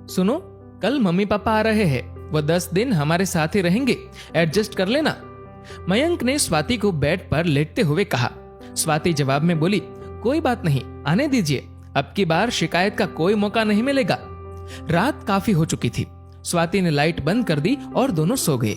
सुनो, कल mummy papa आ रहे हैं, वो 10 दिन हमारे साथ ही रहेंगे, एडजस्ट कर लेना। मयंक ने स्वाति को बेड पर लेटते हुए कहा। स्वाति जवाब में बोली, कोई बात नहीं, आने दीजिए, अब की बार शिकायत का कोई मौका नहीं मिलेगा। रात काफी हो चुकी थी। स्वाति ने लाइट बंद कर दी और दोनों सो गए।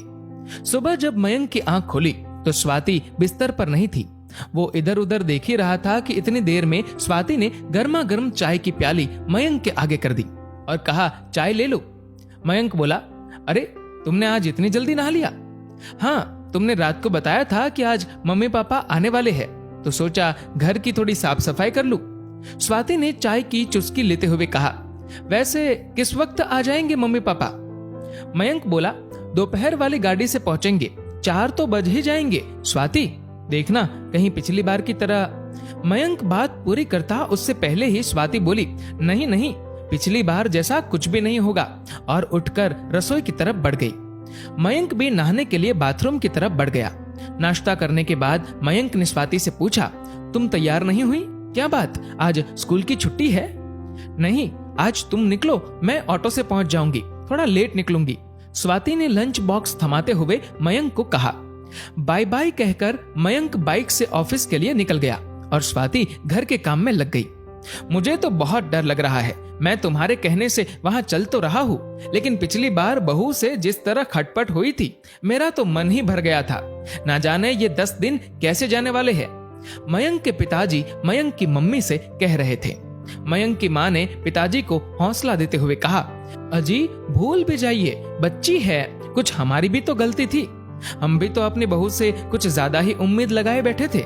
सुबह जब मयंक की आंख खुली तो स्वाति बिस्तर पर नहीं थी। वो इधर उधर देख ही रहा था कि इतनी देर में स्वाति ने गर्मा गर्म चाय की प्याली मयंक के आगे कर दी और कहा, चाय ले लो। मयंक बोला, अरे तुमने आज इतनी जल्दी नहा लिया? हाँ, तुमने रात को बताया था कि आज मम्मी पापा आने वाले हैं, तो सोचा घर की थोड़ी साफ सफाई कर लूं। स्वाति ने चाय की चुस्की लेते हुए कहा, वैसे किस वक्त आ जाएंगे मम्मी पापा? मयंक बोला, दोपहर वाली गाड़ी से पहुंचेंगे, 4 तो बज ही जाएंगे। स्वाति, देखना कहीं पिछली बार की तरह। मयंक बात पूरी करता उससे पहले ही स्वाति बोली, नहीं नहीं, पिछली बार जैसा कुछ भी नहीं होगा, और उठकर रसोई की तरफ बढ़ गई। मयंक भी नहाने के लिए बाथरूम की तरफ बढ़ गया। नाश्ता करने के बाद मयंक ने स्वाति से पूछा, तुम तैयार नहीं हुई? क्या बात, आज स्कूल की छुट्टी है? नहीं, आज तुम निकलो, मैं ऑटो से पहुंच जाऊंगी, थोड़ा लेट निकलूंगी। स्वाति ने लंच बॉक्स थमाते हुए मयंक को कहा। बाय बाय कहकर मयंक बाइक से ऑफिस के लिए निकल गया और स्वाति घर के काम में लग गई। मुझे तो बहुत डर लग रहा है, मैं तुम्हारे कहने से वहां चल तो रहा हूँ, लेकिन पिछली बार बहू से जिस तरह खटपट हुई थी, मेरा तो मन ही भर गया था। ना जाने ये 10 दिन कैसे जाने वाले हैं। मयंक के पिताजी मयंक की मम्मी से कह रहे थे। मयंक की मां ने पिताजी को हौसला देते हुए कहा, अजी भूल भी जाइए, बच्ची है, कुछ हमारी भी तो गलती थी, हम भी तो अपनी बहू से कुछ ज्यादा ही उम्मीद लगाए बैठे थे।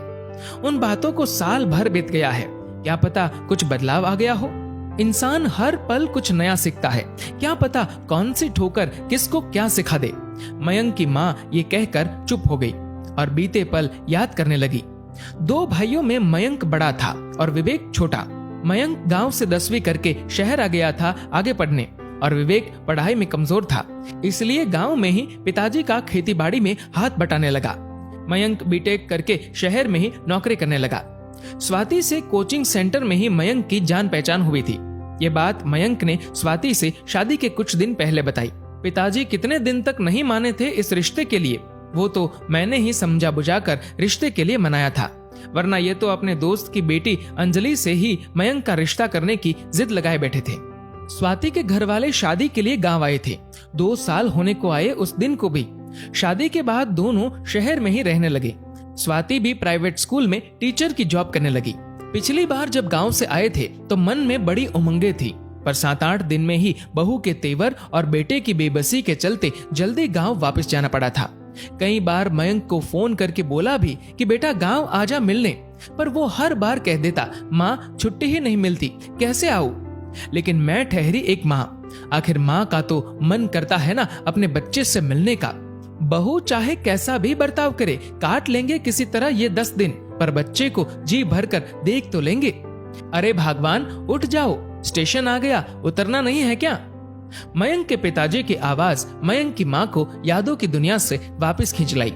उन बातों को साल भर बीत गया है, क्या पता कुछ बदलाव आ गया हो। इंसान हर पल कुछ नया सीखता है, क्या पता कौन सी ठोकर किसको क्या सिखा दे। मयंक की मां ये कहकर चुप हो गई और बीते पल याद करने लगी। 2 भाइयों में मयंक बड़ा था और विवेक छोटा। मयंक गांव से 10वीं करके शहर आ गया था आगे पढ़ने, और विवेक पढ़ाई में कमजोर था, इसलिए गांव में ही पिताजी का खेतीबाड़ी में हाथ बटाने लगा। मयंक बीटेक करके शहर में ही नौकरी करने लगा। स्वाति से कोचिंग सेंटर में ही मयंक की जान पहचान हुई थी। ये बात मयंक ने स्वाति से शादी के कुछ दिन पहले बताई। पिताजी कितने दिन तक नहीं माने थे इस रिश्ते के लिए, वो तो मैंने ही समझा बुझाकर रिश्ते के लिए मनाया था, वरना ये तो अपने दोस्त की बेटी अंजलि से ही मयंक का रिश्ता करने की जिद लगाए बैठे थे। स्वाति के घर वाले शादी के लिए गांव आए थे। 2 साल होने को आए उस दिन को भी। शादी के बाद दोनों शहर में ही रहने लगे। स्वाति भी प्राइवेट स्कूल में टीचर की जॉब करने लगी। पिछली बार जब गांव से आए थे तो मन में बड़ी उमंगे थी, पर 7-8 दिन में ही बहू के तेवर और बेटे की बेबसी के चलते जल्दी गांव वापस जाना पड़ा था। कई बार मयंक को फोन करके बोला भी कि बेटा गांव आजा मिलने, पर वो हर बार कह देता, माँ छुट्टी ही नहीं मिलती, कैसे आऊं। लेकिन मैं ठहरी एक माँ, आखिर माँ का तो मन करता है ना अपने बच्चे से मिलने का। बहू चाहे कैसा भी बर्ताव करे, काट लेंगे किसी तरह ये 10 दिन, पर बच्चे को जी भर कर देख तो लेंगे। अरे भगवान उठ जाओ, स्टेशन आ गया, उतरना नहीं है क्या? मयंक के पिताजी की आवाज मयंक की माँ को यादों की दुनिया से वापस खींच लाई।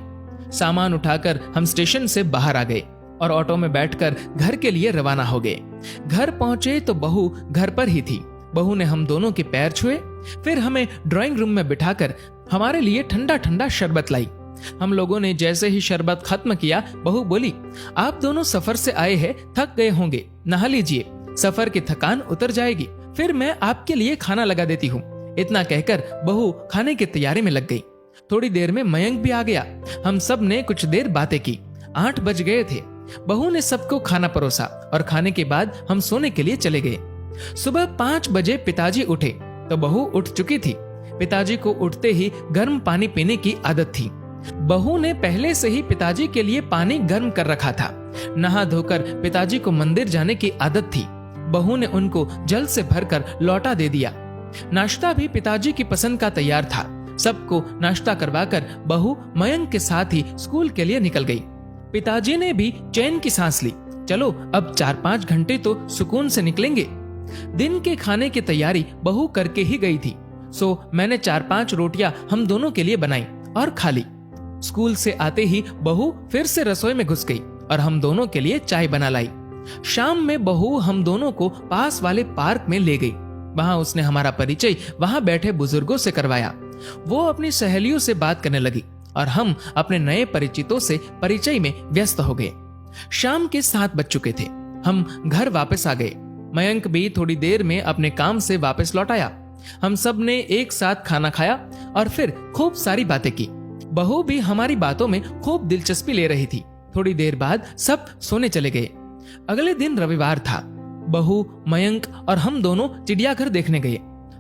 सामान उठाकर हम स्टेशन से बाहर आ गए और ऑटो में बैठकर घर के लिए रवाना हो गए। घर पहुंचे तो बहू घर पर ही थी। बहू ने हम दोनों के पैर छुए, फिर हमें ड्राइंग रूम में बिठाकर हमारे लिए ठंडा ठंडा शरबत लाई। हम लोगों ने जैसे ही शरबत खत्म किया, बहू बोली, आप दोनों सफर से आए हैं, थक गए होंगे, नहा लीजिए, सफर की थकान उतर जाएगी, फिर मैं आपके लिए खाना लगा देती हूँ। इतना कहकर बहू खाने की तैयारी में लग गई। थोड़ी देर में मयंक भी आ गया। हम सब ने कुछ देर बातें की। 8 बज गए थे। बहू ने सबको खाना परोसा और खाने के बाद हम सोने के लिए चले गए। सुबह 5 बजे पिताजी उठे तो बहू उठ चुकी थी। पिताजी को उठते ही गर्म पानी पीने की आदत थी। बहू ने पहले से ही पिताजी के लिए पानी गर्म कर रखा था। नहा धोकर पिताजी को मंदिर जाने की आदत थी। बहू ने उनको जल से भरकर लौटा दे दिया। नाश्ता भी पिताजी की पसंद का तैयार था। सबको नाश्ता करवाकर बहू मयंक के साथ ही स्कूल के लिए निकल गई। पिताजी ने भी चैन की सांस ली। चलो अब 4-5 घंटे तो सुकून से निकलेंगे। दिन के खाने की तैयारी बहू करके ही गई थी, सो मैंने 4-5 रोटियां हम दोनों के लिए बनाई और खा ली। स्कूल से आते ही बहू फिर से रसोई में घुस गई और हम दोनों के लिए चाय बना लाई। शाम में बहू हम दोनों को पास वाले पार्क में ले गई। वहां उसने हमारा परिचय वहां बैठे बुजुर्गों से करवाया। वो अपनी सहेलियों से बात करने लगी और हम अपने नए परिचितों से परिचय में व्यस्त हो गए। शाम के 7 बज चुके थे। हम घर वापस आ गए। मयंक भी थोड़ी देर में अपने काम से वापस लौट आया। हम सब ने एक साथ खाना खाया और फिर खूब सारी बातें की। बहू भी हमारी बातों में खूब दिलचस्पी ले रही थी। थोड़ी देर बाद सब सोने चले गए। अगले दिन रविवार था। बहू, मयंक और हम दोनों चिड़ियाघर देखने गए।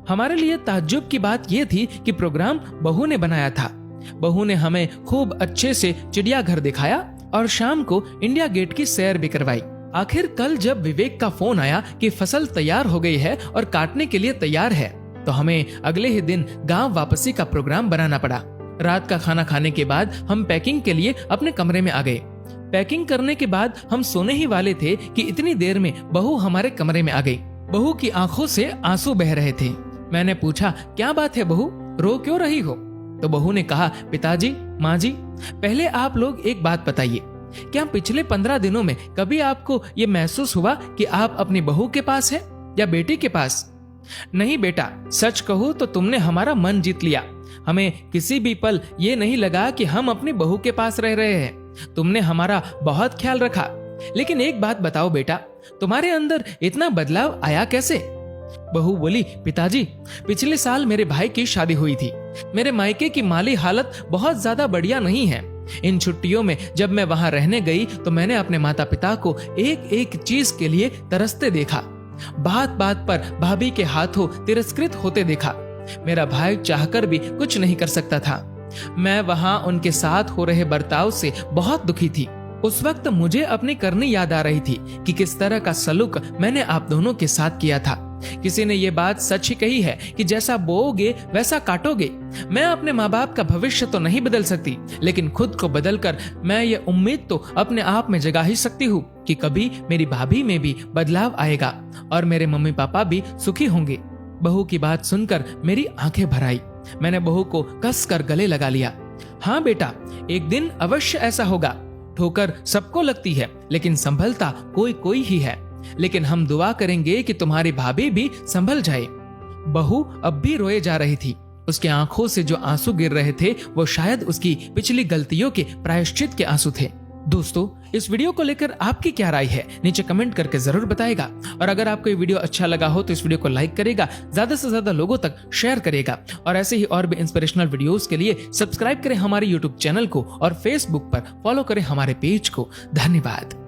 हमारे लिए ताज्जुब की बात यह थी कि प्रोग्राम बहू ने बनाया था। बहू ने हमें खूब अच्छे से चिड़ियाघर दिखाया और शाम को इंडिया गेट की सैर भी करवाई। आखिर कल जब विवेक का फोन आया कि फसल तैयार हो गई है और काटने के लिए तैयार है, तो हमें अगले ही दिन गांव वापसी का प्रोग्राम बनाना पड़ा। रात का खाना खाने के बाद हम पैकिंग के लिए अपने कमरे में आ गए। पैकिंग करने के बाद हम सोने ही वाले थे कि इतनी देर में बहू हमारे कमरे में आ गई। बहू की आंखों से आंसू बह रहे थे। मैंने पूछा, क्या बात है बहू, रो क्यों रही हो? तो बहू ने कहा, पिताजी, माँ जी, पहले आप लोग एक बात बताइए, क्या पिछले 15 दिनों में कभी आपको ये महसूस हुआ कि आप अपनी बहू के पास है या बेटी के पास? नहीं बेटा, सच कहूँ तो तुमने हमारा मन जीत लिया। हमें किसी भी पल ये नहीं लगा कि हम अपनी बहू के पास रह रहे हैं। तुमने हमारा बहुत ख्याल रखा। लेकिन एक बात बताओ बेटा, तुम्हारे अंदर इतना बदलाव आया कैसे? बहू बोली, पिताजी, पिछले साल मेरे भाई की शादी हुई थी। मेरे मायके की माली हालत बहुत ज्यादा बढ़िया नहीं है। इन छुट्टियों में जब मैं वहां रहने गई तो मैंने अपने माता पिता को एक एक चीज के लिए तरसते देखा। बात बात पर भाभी के हाथों तिरस्कृत होते देखा। मेरा भाई चाहकर भी कुछ नहीं कर सकता था। मैं वहां उनके साथ हो रहे बर्ताव से बहुत दुखी थी। उस वक्त मुझे अपनी करनी याद आ रही थी कि किस तरह का सलूक मैंने आप दोनों के साथ किया था। किसी ने ये बात सच ही कही है कि जैसा बोओगे वैसा काटोगे। मैं अपने माँ बाप का भविष्य तो नहीं बदल सकती, लेकिन खुद को बदलकर मैं ये उम्मीद तो अपने आप में जगा ही सकती हूँ कि कभी मेरी भाभी में भी बदलाव आएगा और मेरे मम्मी पापा भी सुखी होंगे। बहू की बात सुनकर मेरी आंखें भर आई। मैंने बहू को कस कर गले लगा लिया। हाँ बेटा, एक दिन अवश्य ऐसा होगा। ठोकर सबको लगती है, लेकिन संभलता कोई कोई ही है। लेकिन हम दुआ करेंगे कि तुम्हारी भाभी भी संभल जाए। बहू अब भी रोए जा रही थी। उसके आंखों से जो आंसू गिर रहे थे वो शायद उसकी पिछली गलतियों के प्रायश्चित के आंसू थे। दोस्तों, इस वीडियो को लेकर आपकी क्या राय है, नीचे कमेंट करके जरूर बताएगा। और अगर आपको ये वीडियो अच्छा लगा हो तो इस वीडियो को लाइक करेगा, ज्यादा से ज्यादा लोगों तक शेयर करेगा और ऐसे ही और भी इंस्पिरेशनल वीडियोस के लिए सब्सक्राइब करें हमारे यूट्यूब चैनल को और फेसबुक पर फॉलो करें हमारे पेज को। धन्यवाद।